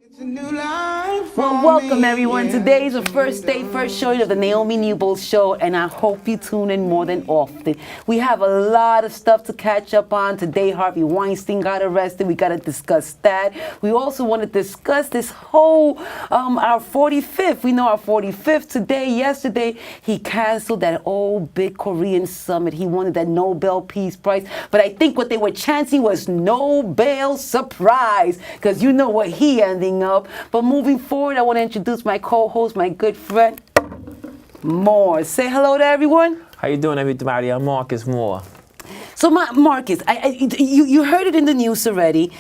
It's a new life for Well, welcome me, everyone. yeah. Today is the first day, first showing of the Naomi Newbold show, and I hope you tune in more than often. We have a lot of stuff to catch up on. Today, Harvey Weinstein got arrested. We got to discuss that. We also want to discuss this whole, our 45th. We know our 45th today. Yesterday, he canceled that old big Korean summit. He wanted that Nobel Peace Prize. But I think what they were chanting was Nobel surprise, because you know what he ending up. But moving forward, I want to introduce my co-host, my good friend, Moore. Say hello to everyone. How you doing, everybody? I'm Marcus Moore. So, Marcus, you heard it in the news already.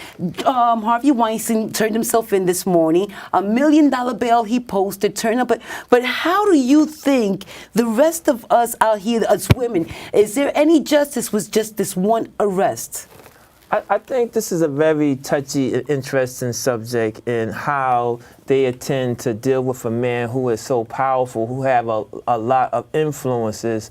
Harvey Weinstein turned himself in this morning. $1 million bail he posted, turned up. But how do you think the rest of us out here, as women, is there any justice with just this one arrest? I think this is a very touchy and interesting subject in how they intend to deal with a man who is so powerful, who have a lot of influences.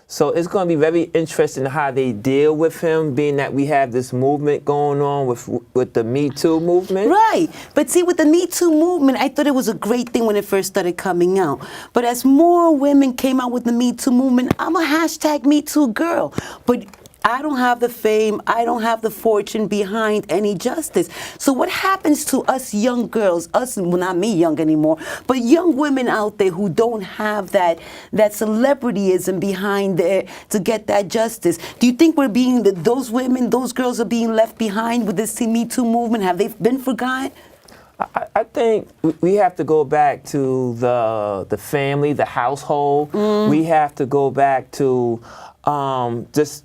So it's going to be very interesting how they deal with him, being that we have this movement going on with the Me Too movement. Right. But see, with the Me Too movement, I thought it was a great thing when it first started coming out. But as more women came out with the Me Too movement, I'm a hashtag Me Too girl. But I don't have the fame, I don't have the fortune behind any justice. So what happens to us young girls, well, not me young anymore, but young women out there who don't have that celebrityism behind there to get that justice? Do you think those women, those girls are being left behind with this Me Too movement? Have they been forgotten? I think we have to go back to the family, the household. We have to go back to just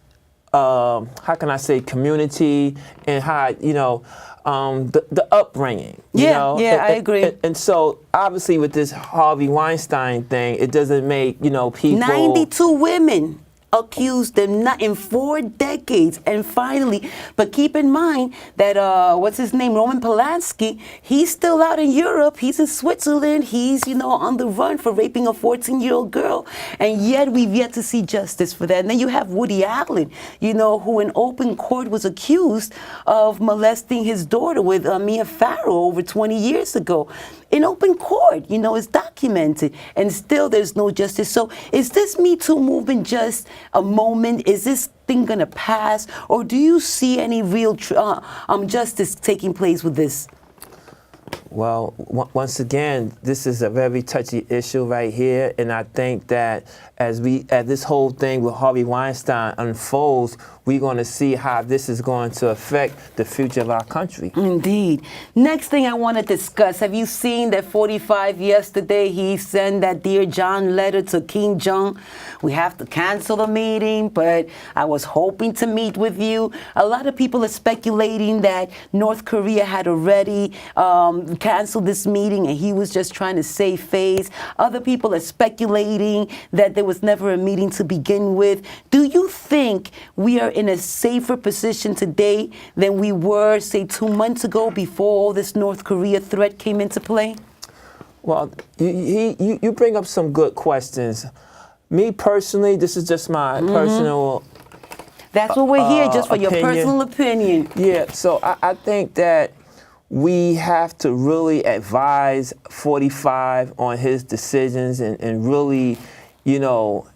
how can I say, community, and how, the upbringing. I agree. And so, obviously, with this Harvey Weinstein thing, it doesn't make, people... 92 women accused them not in 4 decades, and finally, but keep in mind that what's his name, Roman Polanski, he's still out in Europe, he's in Switzerland, he's on the run for raping a 14-year-old girl, and yet we've yet to see justice for that. And then you have Woody Allen, who in open court was accused of molesting his daughter with Mia Farrow over 20 years ago. In open court, it's documented, and still there's no justice. So is this Me Too movement just a moment? Is this thing gonna pass, or do you see any real justice taking place with this? Well, once again, this is a very touchy issue right here, and I think that as this whole thing with Harvey Weinstein unfolds, we're going to see how this is going to affect the future of our country. Indeed. Next thing I want to discuss, have you seen that 45 yesterday he sent that Dear John letter to Kim Jong? We have to cancel the meeting, but I was hoping to meet with you. A lot of people are speculating that North Korea had already canceled this meeting and he was just trying to save face. Other people are speculating that there was never a meeting to begin with. Do you think we are in a safer position today than we were, say, 2 months ago before all this North Korea threat came into play? Well, you bring up some good questions. Me personally, this is just my personal That's what we're here, just for your opinion. personal opinion. Yeah, so I think that we have to really advise 45 on his decisions and really,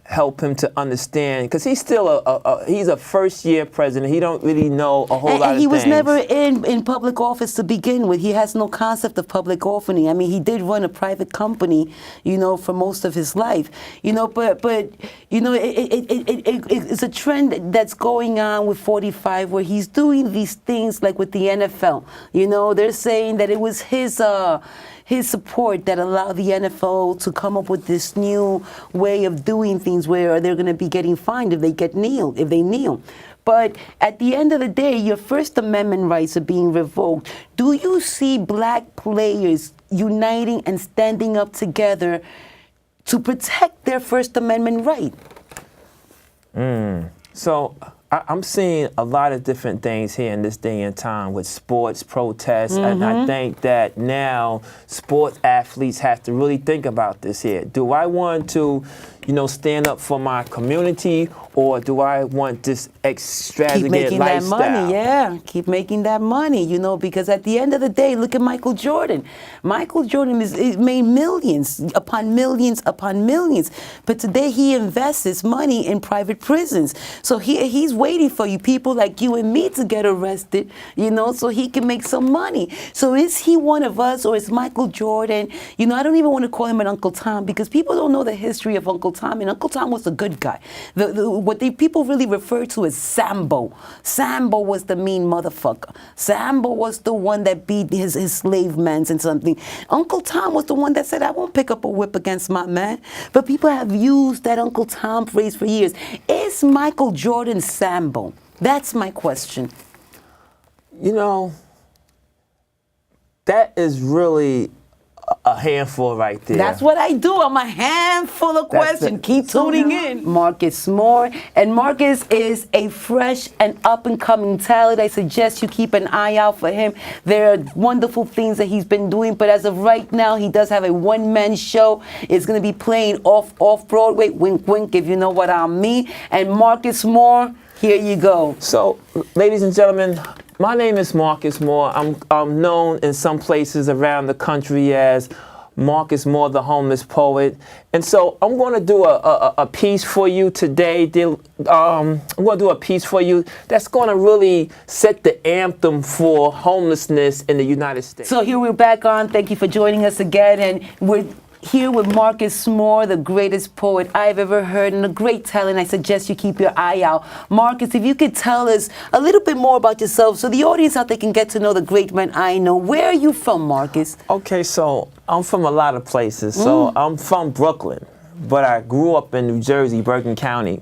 help him to understand, because he's still he's a first-year president. He don't really know a whole lot of things. And he was never in public office to begin with. He has no concept of public office. I mean, he did run a private company, for most of his life. But it's a trend that's going on with 45 where he's doing these things like with the NFL. They're saying that it was his support that allowed the NFL to come up with this new way of doing things where they're going to be getting fined if they kneel. But at the end of the day, your First Amendment rights are being revoked. Do you see black players uniting and standing up together to protect their First Amendment right? So I'm seeing a lot of different things here in this day and time with sports protests, and I think that now sports athletes have to really think about this here. Do I want to, stand up for my community, or do I want this extravagant Keep making lifestyle? that money, yeah. Keep making that money, because at the end of the day, look at Michael Jordan. Michael Jordan made millions upon millions upon millions, but today he invests his money in private prisons. So he's waiting for you, people like you and me, to get arrested, so he can make some money. So is he one of us, or is Michael Jordan? I don't even want to call him an Uncle Tom, because people don't know the history of Uncle Tom, and Uncle Tom was a good guy. What people really refer to as Sambo. Sambo was the mean motherfucker. Sambo was the one that beat his slave mans and something. Uncle Tom was the one that said, I won't pick up a whip against my man. But people have used that Uncle Tom phrase for years. Is Michael Jordan Sambo? That's my question. That is really a handful right there. That's what I do. I'm a handful of questions. Keep tuning in. Marcus Moore. And Marcus is a fresh and up-and-coming talent. I suggest you keep an eye out for him. There are wonderful things that he's been doing, but as of right now, he does have a one-man show. It's going to be playing off-Broadway. Wink, wink, if you know what I mean. And Marcus Moore, here you go. So, ladies and gentlemen, my name is Marcus Moore. I'm known in some places around the country as Marcus Moore, the homeless poet. And so I'm going to do a piece for you today. I'm going to do a piece for you that's going to really set the anthem for homelessness in the United States. So here we're back on. Thank you for joining us again. And we're here with Marcus Moore, the greatest poet I've ever heard, and a great talent. I suggest you keep your eye out. Marcus, if you could tell us a little bit more about yourself so the audience out there can get to know the great man I know. Where are you from, Marcus? Okay, so I'm from a lot of places. So I'm from Brooklyn, but I grew up in New Jersey, Bergen County.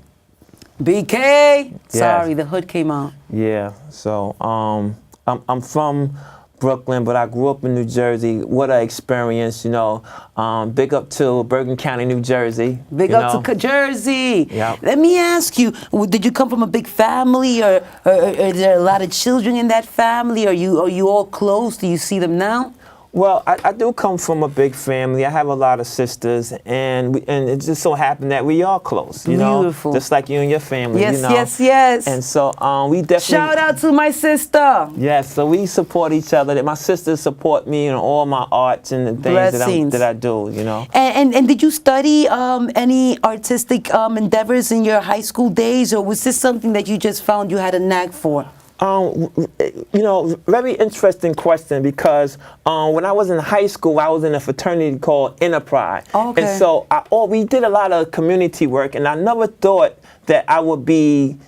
BK? Yes. Sorry, the hood came out. Yeah, so I'm from Brooklyn, but I grew up in New Jersey. What an experience, Big up to Bergen County, New Jersey. Big up to Jersey. Yep. Let me ask you, did you come from a big family, or are there a lot of children in that family? Are you all close? Do you see them now? Well, I do come from a big family. I have a lot of sisters, and it just so happened that we are close, Beautiful. Just like you and your family, Yes, yes. And so we definitely... Shout out to my sister. Yes, so we support each other. My sisters support me in all my arts and the things that I do, And did you study any artistic endeavors in your high school days, or was this something that you just found you had a knack for? Very interesting question, because when I was in high school, I was in a fraternity called Enterprise. Okay. And so we did a lot of community work, and I never thought that I would be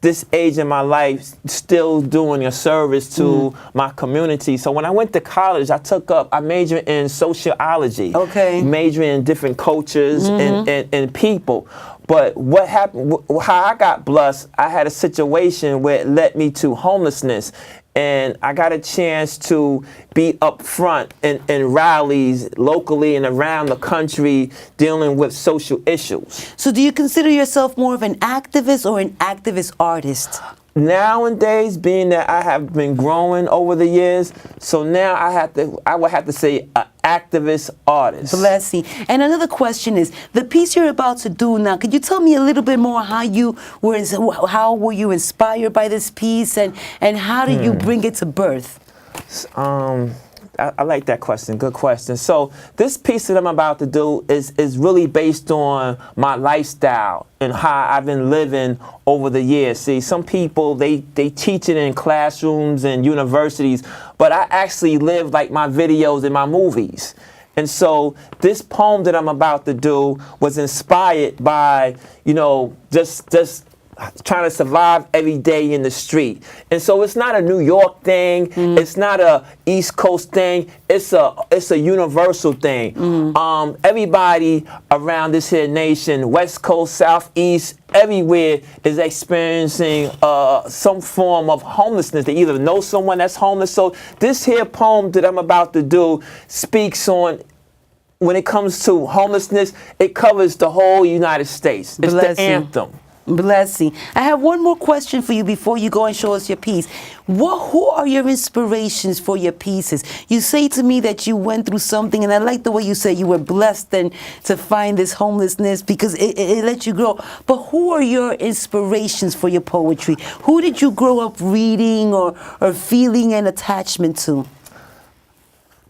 this age in my life still doing a service to my community. So when I went to college, I majored in sociology. Okay. Majoring in different cultures and people. But what happened, how I got blessed, I had a situation where it led me to homelessness. And I got a chance to be up front in rallies locally and around the country dealing with social issues. So do you consider yourself more of an activist or an activist artist? Nowadays, being that I have been growing over the years, so now I would have to say an activist artist. Bless you. And another question is, the piece you're about to do now, could you tell me a little bit more how were you inspired by this piece, and how did you bring it to birth? I like that question. Good question. So this piece that I'm about to do is really based on my lifestyle and how I've been living over the years. See, some people, they teach it in classrooms and universities, but I actually live like my videos and my movies. And so this poem that I'm about to do was inspired by, just trying to survive every day in the street. And so it's not a New York thing, it's not a East Coast thing, it's a universal thing. Everybody around this here nation, West Coast, Southeast, everywhere is experiencing some form of homelessness. They either know someone that's homeless. So this here poem that I'm about to do speaks on, when it comes to homelessness, it covers the whole United States. It's the anthem. Blessing. I have one more question for you before you go and show us your piece. Who are your inspirations for your pieces? You say to me that you went through something, and I like the way you said you were blessed and to find this homelessness because it let you grow. But who are your inspirations for your poetry? Who did you grow up reading or feeling an attachment to?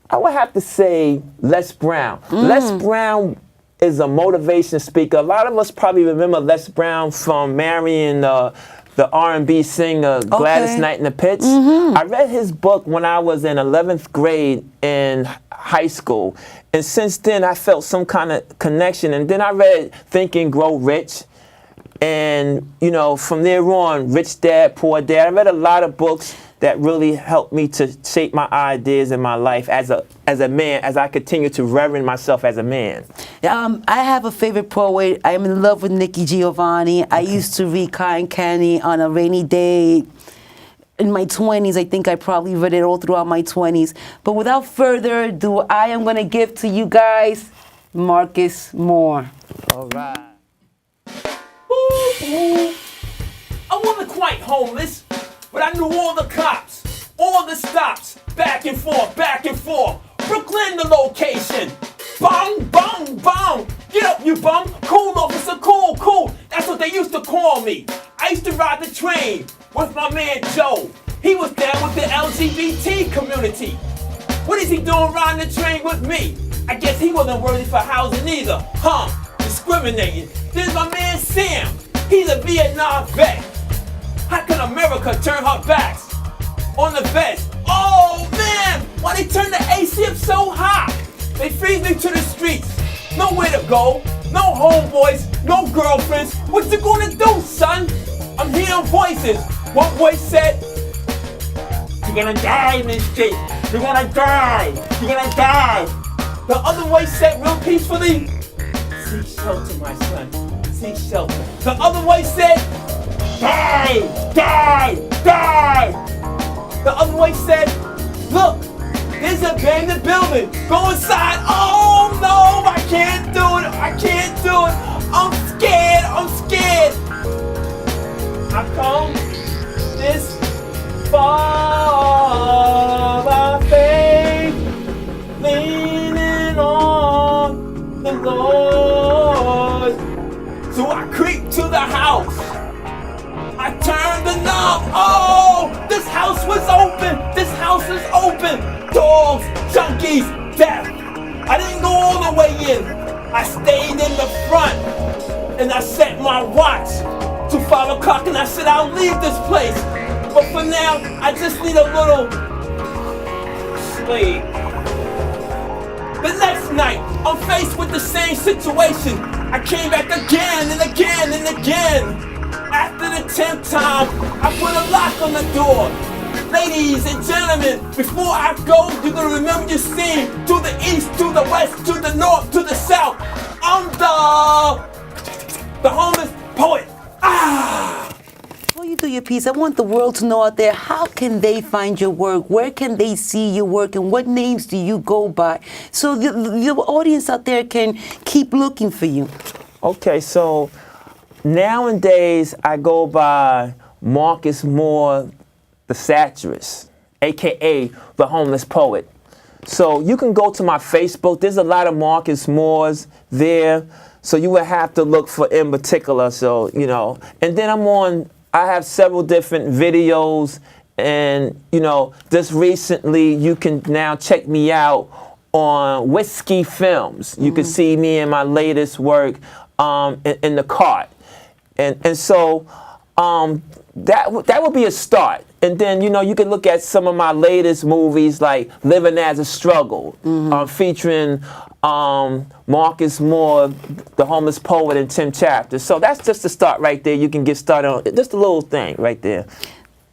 I would have to say Les Brown. Les Brown is a motivation speaker. A lot of us probably remember Les Brown from marrying the R&B singer Gladys Knight in the Pits. I read his book when I was in 11th grade in high school. And since then, I felt some kind of connection. And then I read Think and Grow Rich. And, you know, from there on, Rich Dad, Poor Dad. I read a lot of books that really helped me to shape my ideas in my life as a man, as I continue to reverend myself as a man. I have a favorite poet. I am in love with Nikki Giovanni. I used to read Cotton Candy on a rainy day in my 20s. I think I probably read it all throughout my 20s. But without further ado, I am going to give to you guys Marcus Moore. All right. Ooh. I wasn't quite homeless, but I knew all the cops, all the stops, back and forth, Brooklyn the location. Bong, bong, bong. Get up, you bum. Cool, officer, cool. That's what they used to call me. I used to ride the train with my man Joe. He was down with the LGBT community. What is he doing riding the train with me? I guess he wasn't worthy for housing either. Discriminating. There's my man Sam. He's a Vietnam vet. How can America turn her backs on the vets? Oh man, why they turn the AC up so hot? They freeze me to the streets. Nowhere to go, no homeboys, no girlfriends. What you gonna do, son? I'm hearing voices. One voice said, "You're gonna die in this street. You're gonna die. You're gonna die." The other voice said real peacefully, "Seek shelter, my son. Seek shelter." The other voice said, "Die, die, die." The other voice said, "Look, there's a abandoned building. Go inside." Oh no, I can't do it. I'm scared. I come this far by faith, leaning on the Lord. So I creep to the house. I turned the knob. Oh, this house was open. This house is open. Dogs, junkies, death. I didn't go all the way in. I stayed in the front and I set my watch to 5 o'clock and I said I'll leave this place. But for now, I just need a little sleep. The next night, I'm faced with the same situation. I came back again and again and again. After the 10th time, I put a lock on the door. Ladies and gentlemen, before I go, you're gonna remember your scene. To the east, to the west, to the north, to the south. I'm the homeless poet. Before you do your piece, I want the world to know out there, how can they find your work? Where can they see your work? And what names do you go by? So the audience out there can keep looking for you. Okay, so nowadays I go by Marcus Moore, the satirist, AKA the homeless poet. So you can go to my Facebook. There's a lot of Marcus Moores there. So you would have to look for in particular. So, you know, and then I have several different videos, and, you know, just recently you can now check me out on Whiskey Films. You can see me in my latest work in the cart. And so that would be a start. And then, you know, you can look at some of my latest movies like Living as a Struggle, featuring Marcus Moore, the homeless poet, and Tim Chapters. So that's just a start right there. You can get started on just a little thing right there.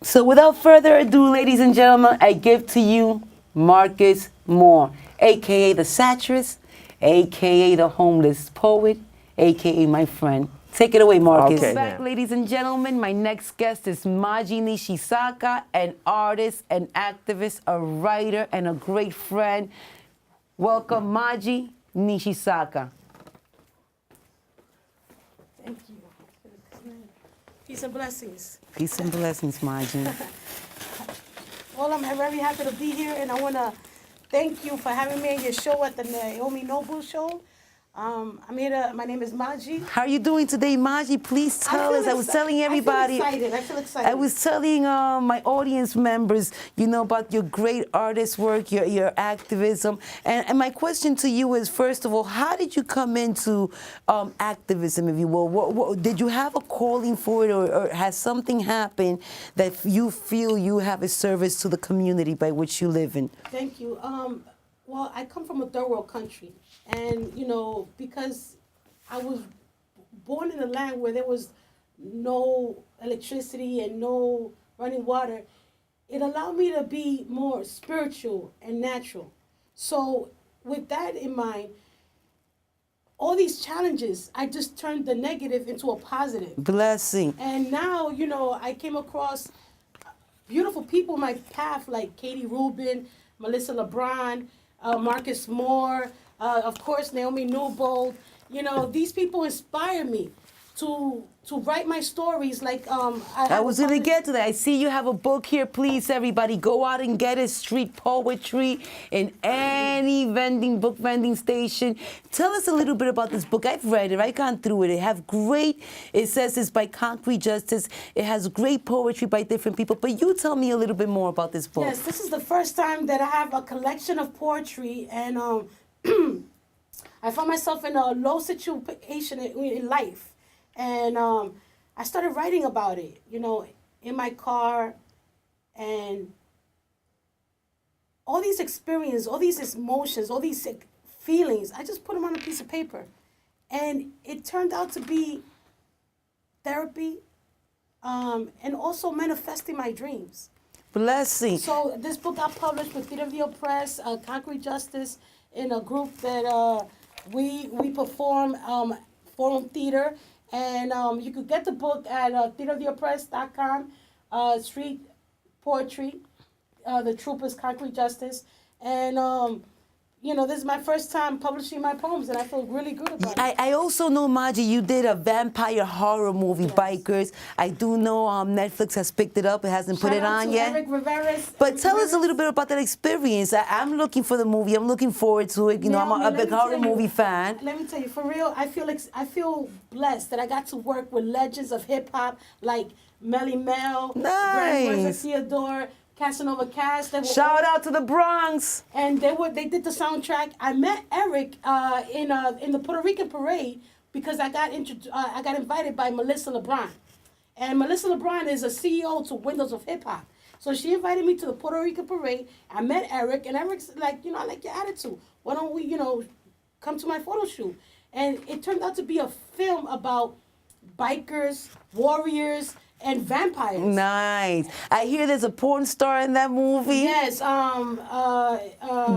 So without further ado, ladies and gentlemen, I give to you Marcus Moore, a.k.a. the satirist, a.k.a. the homeless poet, a.k.a. my friend. Take it away, Marcus. Okay, Back, ladies and gentlemen, my next guest is Maji Nishisaka, an artist, an activist, a writer, and a great friend. Welcome, Maji Nishisaka. Thank you. Peace and blessings. Peace and blessings, Margie. Well, I'm very happy to be here, and I want to thank you for having me on your show at the Naomi Noble Show. I'm here to, my name is Maji. How are you doing today, Margie? Please tell us. I was telling everybody. I feel excited. I was telling my audience members, about your great artist work, your activism. And my question to you is, first of all, how did you come into activism, if you will? Did you have a calling for it, or has something happened that you feel you have a service to the community by which you live in? Thank you. Well, I come from a third world country. And, because I was born in a land where there was no electricity and no running water, it allowed me to be more spiritual and natural. So with that in mind, all these challenges, I just turned the negative into a positive. Blessing. And now, I came across beautiful people in my path like Katie Rubin, Melissa LeBron, Marcus Moore, of course, Naomi Newbold. These people inspire me to write my stories. Like I was going to get to that. I see you have a book here. Please, everybody, go out and get it. Street Poetry in any book vending station. Tell us a little bit about this book. I've read it. I've gone through it. It says it's by Concrete Justice. It has great poetry by different people. But you tell me a little bit more about this book. Yes, this is the first time that I have a collection of poetry, and I found myself in a low situation in life. And I started writing about it, in my car, and all these experiences, all these emotions, all these feelings, I just put them on a piece of paper. And it turned out to be therapy, and also manifesting my dreams. Blessing. So this book got published with Theater of the Oppressed, Concrete Justice, in a group that we perform forum theater. And you could get the book at theateroftheoppressed.com, Street Poetry, The Troopers, Concrete Justice. And, this is my first time publishing my poems, and I feel really good about it. I also know, Maji, you did a vampire horror movie, yes. Bikers. I do know Netflix has picked it up. It hasn't put it on yet. Eric Rivera's, but tell us a little bit about that experience. I'm looking for the movie. I'm looking forward to it. I'm a big horror movie fan. Let me tell you, for real, I feel blessed that I got to work with legends of hip-hop like Melly Mel, nice. Theodore, Casanova Cass. Shout out to the Bronx. And they did the soundtrack. I met Eric in the Puerto Rican parade because I got invited by Melissa LeBron. And Melissa LeBron is a CEO to Windows of Hip Hop. So she invited me to the Puerto Rican parade. I met Eric, and Eric's like, I like your attitude. Why don't we, come to my photo shoot? And it turned out to be a film about bikers, warriors, and vampires. Nice. I hear there's a porn star in that movie. Yes.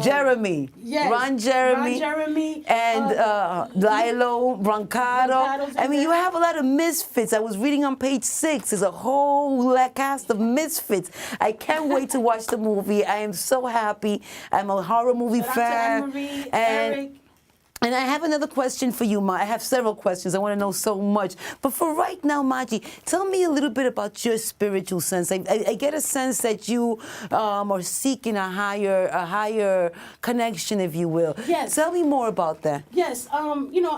Jeremy. Yes. Ron Jeremy. And Lilo Brancato. I mean, you have a lot of misfits. I was reading on page 6. There's a whole cast of misfits. I can't wait to watch the movie. I am so happy. I'm a horror movie fan. Anne-Marie, Eric. And I have another question for you, Ma. I have several questions. I want to know so much. But for right now, Maji, tell me a little bit about your spiritual sense. I get a sense that you are seeking a higher connection, if you will. Yes. Tell me more about that. Yes. I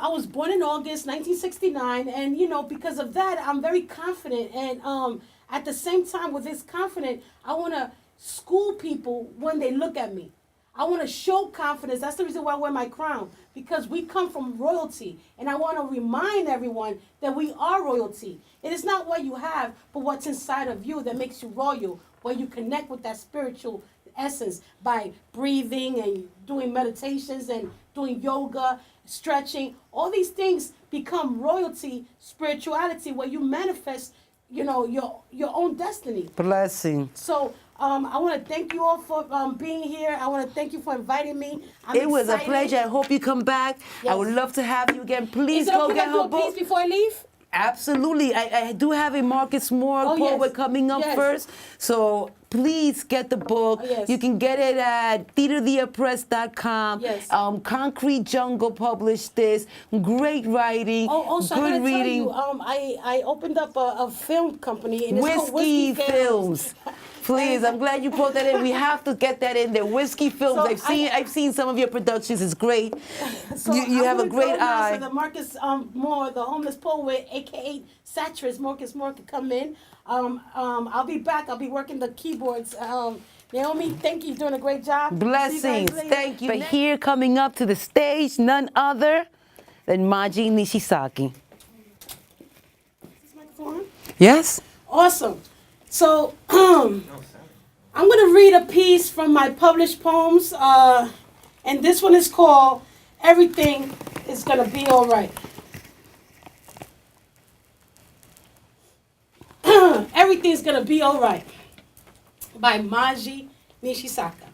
was born in August 1969, and because of that, I'm very confident. And at the same time, with this confidence, I want to school people when they look at me. I want to show confidence. That's the reason why I wear my crown, because we come from royalty. And I want to remind everyone that we are royalty. It is not what you have, but what's inside of you that makes you royal, where you connect with that spiritual essence by breathing and doing meditations and doing yoga, stretching. All these things become royalty, spirituality, where you manifest, your own destiny. Blessing. So I want to thank you all for being here. I want to thank you for inviting me. It was a pleasure. I hope you come back. Yes. I would love to have you again. Please go get her book. Is it okay if I do a piece before I leave? Absolutely. I do have a Marcus Moore poet coming up first. So please get the book. Yes. You can get it at theatertheoppressed.com. Yes. Concrete Jungle published this. Great writing. Also, good I gotta reading. tell you, I opened up a film company and it's called Whiskey Films. Please, I'm glad you brought that in. We have to get that in there. Whiskey Films. So I've seen some of your productions. It's great. So you have a great eye. So the Marcus Moore, the homeless poet, aka Satirist Marcus Moore, could come in. I'll be back. I'll be working the keyboards. Naomi, thank you. You're doing a great job. Blessings. Thank you. But here coming up to the stage, none other than Maji Nishisaki. Is this microphone? Yes? Awesome. So, I'm going to read a piece from my published poems, and this one is called Everything is Going to Be All Right. Everything's Going to Be All Right by Maji Nishisaka.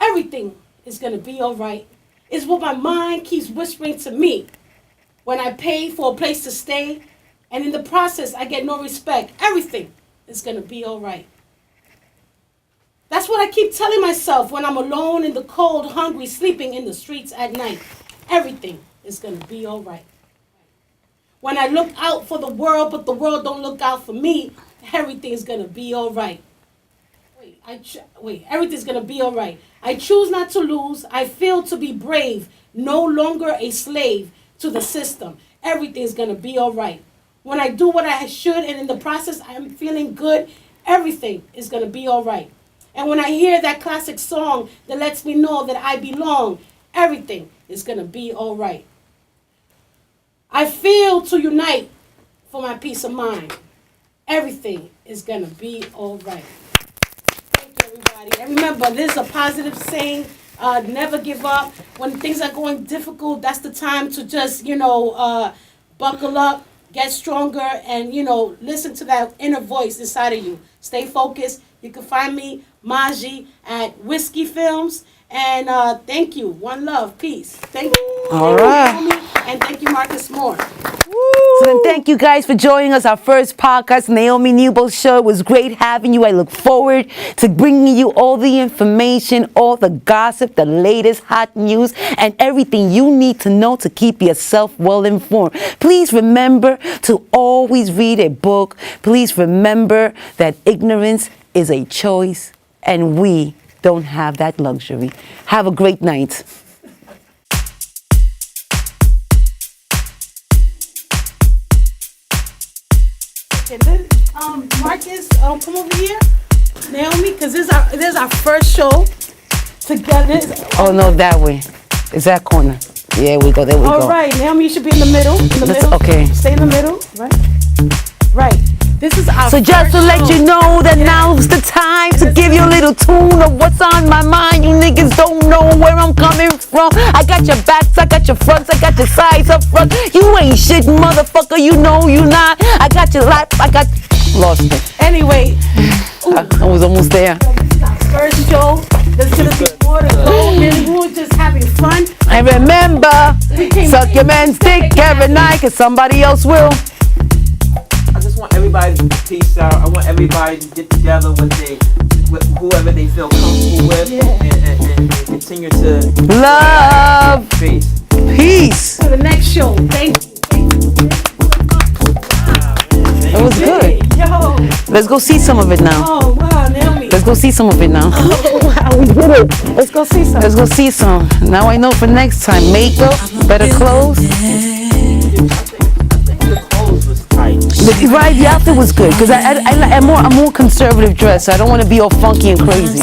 Everything is going to be all right is what my mind keeps whispering to me when I pay for a place to stay. And in the process, I get no respect. Everything is going to be all right. That's what I keep telling myself when I'm alone in the cold, hungry, sleeping in the streets at night. Everything is going to be all right. When I look out for the world, but the world don't look out for me, everything is going to be all right. Everything's going to be all right. I choose not to lose. I feel to be brave, no longer a slave to the system. Everything's going to be all right. When I do what I should and in the process I am feeling good, everything is going to be all right. And when I hear that classic song that lets me know that I belong, everything is going to be all right. I feel to unite for my peace of mind. Everything is going to be all right. Thank you, everybody. And remember, this is a positive saying. Never give up. When things are going difficult, that's the time to just, buckle up. Get stronger and, listen to that inner voice inside of you. Stay focused. You can find me, Maji, at Whiskey Films. And thank you. One love. Peace. Thank you. All right. Naomi, and thank you, Marcus Moore. So then thank you guys for joining us. Our first podcast, Naomi Newbold Show. It was great having you. I look forward to bringing you all the information, all the gossip, the latest hot news, and everything you need to know to keep yourself well informed. Please remember to always read a book. Please remember that ignorance is a choice, and we don't have that luxury. Have a great night. Okay, Marcus, come over here. Naomi, because this is our first show together. Oh, no, that way. Is that corner? Yeah, we go. There we go. All right, Naomi, you should be in the middle. Okay. Stay in the middle. Right. This is our So just to let you know that now's the time to give you a little tune of what's on my mind. You niggas don't know where I'm coming from. I got your backs, I got your fronts, I got your sides up front. You ain't shit, motherfucker, you know you not. I got your life, lost it. Anyway. I was almost there. This is our first show. There's going to be more to go. And we were just having fun. And remember, suck your man's dick every night, cause somebody else will. I just want everybody to peace out. I want everybody to get together with whoever they feel comfortable with, and continue to love, peace. To the next show. Thank you. It was good. Yo. Let's go see some of it now. Oh wow, Naomi. Let's go see some of it now. Oh wow, we did it. Let's go see some. Let's go see some. Now I know for next time. Makeup, better clothes. Right, the outfit was good because I'm more conservative dress. So I don't want to be all funky and crazy.